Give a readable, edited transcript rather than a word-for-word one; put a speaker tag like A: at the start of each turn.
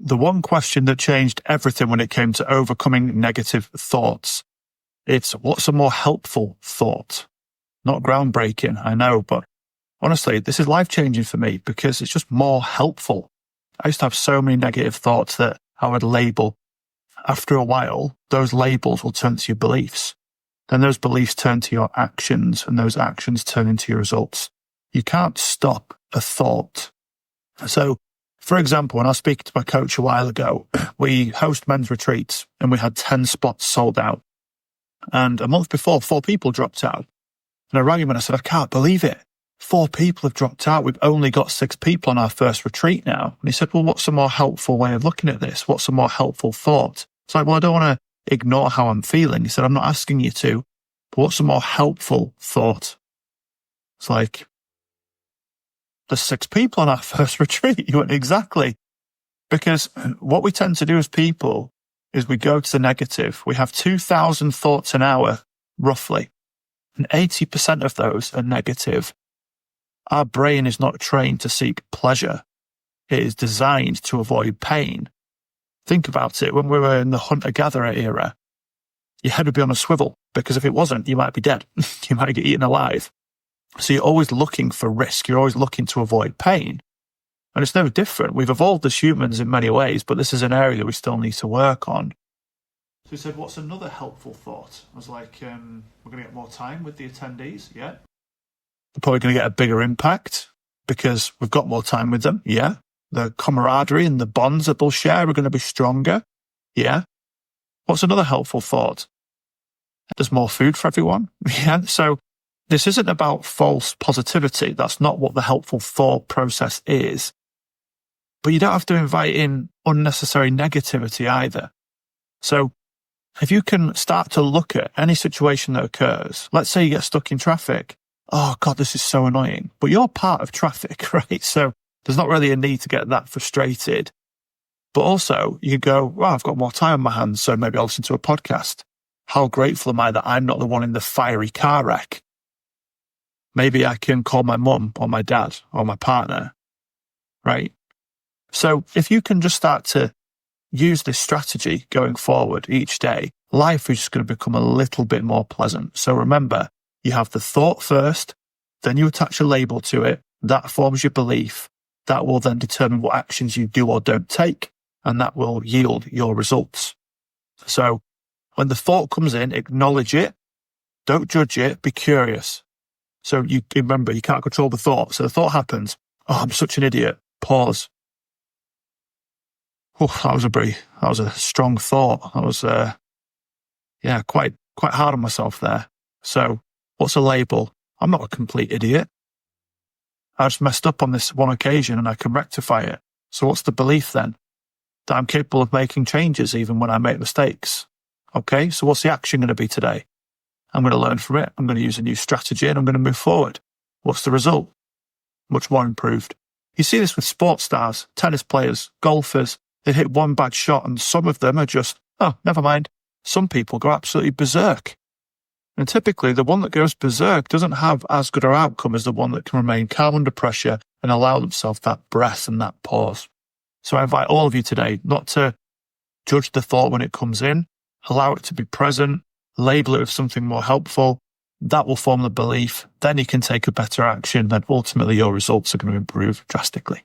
A: the one question that changed everything when it came to overcoming negative thoughts. It's what's a more helpful thought? Not groundbreaking, I know, but honestly, this is life-changing for me because it's just more helpful. I used to have so many negative thoughts that I would label. After a while, those labels will turn to your beliefs. Then those beliefs turn to your actions, and those actions turn into your results. You can't stop a thought. So, for example, when I was speaking to my coach a while ago, we host men's retreats, and we had 10 spots sold out. And a month before, 4 people dropped out. And I rang him and I said, I can't believe it. 4 people have dropped out. We've only got 6 people on our first retreat now. And he said, well, what's a more helpful way of looking at this? What's a more helpful thought? It's like, well, I don't want to ignore how I'm feeling. He said, I'm not asking you to, but what's a more helpful thought? It's like, there's 6 people on our first retreat. You went, exactly. Because what we tend to do as people is we go to the negative. We have 2,000 thoughts an hour, roughly. And 80% of those are negative. Our brain is not trained to seek pleasure. It is designed to avoid pain. Think about it. When we were in the hunter-gatherer era, your head would be on a swivel because if it wasn't, you might be dead. You might get eaten alive. So you're always looking for risk. You're always looking to avoid pain. And it's no different. We've evolved as humans in many ways, but this is an area that we still need to work on. So he said, what's another helpful thought? I was like, we're going to get more time with the attendees. Yeah. We're probably going to get a bigger impact because we've got more time with them. Yeah. The camaraderie and the bonds that they'll share are going to be stronger. Yeah. What's another helpful thought? There's more food for everyone. Yeah. So this isn't about false positivity. That's not what the helpful thought process is. But you don't have to invite in unnecessary negativity either. So if you can start to look at any situation that occurs, let's say you get stuck in traffic. Oh God, this is so annoying. But you're part of traffic, right? So there's not really a need to get that frustrated. But also you go, well, I've got more time on my hands, so maybe I'll listen to a podcast. How grateful am I that I'm not the one in the fiery car wreck? Maybe I can call my mum or my dad or my partner, right? So if you can just start to use this strategy going forward each day, life is just going to become a little bit more pleasant. So remember, you have the thought first, then you attach a label to it. That forms your belief. That will then determine what actions you do or don't take, and that will yield your results. So when the thought comes in, acknowledge it. Don't judge it. Be curious. So you remember, you can't control the thought. So the thought happens. Oh, I'm such an idiot. Pause. Oh, that was a strong thought. I was, quite hard on myself there. So what's a label? I'm not a complete idiot. I just messed up on this one occasion and I can rectify it. So what's the belief then? That I'm capable of making changes even when I make mistakes. Okay, so what's the action going to be today? I'm going to learn from it. I'm going to use a new strategy and I'm going to move forward. What's the result? Much more improved. You see this with sports stars, tennis players, golfers. They hit one bad shot and some of them are just, oh, never mind. Some people go absolutely berserk. And typically the one that goes berserk doesn't have as good an outcome as the one that can remain calm under pressure and allow themselves that breath and that pause. So I invite all of you today not to judge the thought when it comes in, allow it to be present, label it with something more helpful. That will form the belief. Then you can take a better action. Then ultimately your results are going to improve drastically.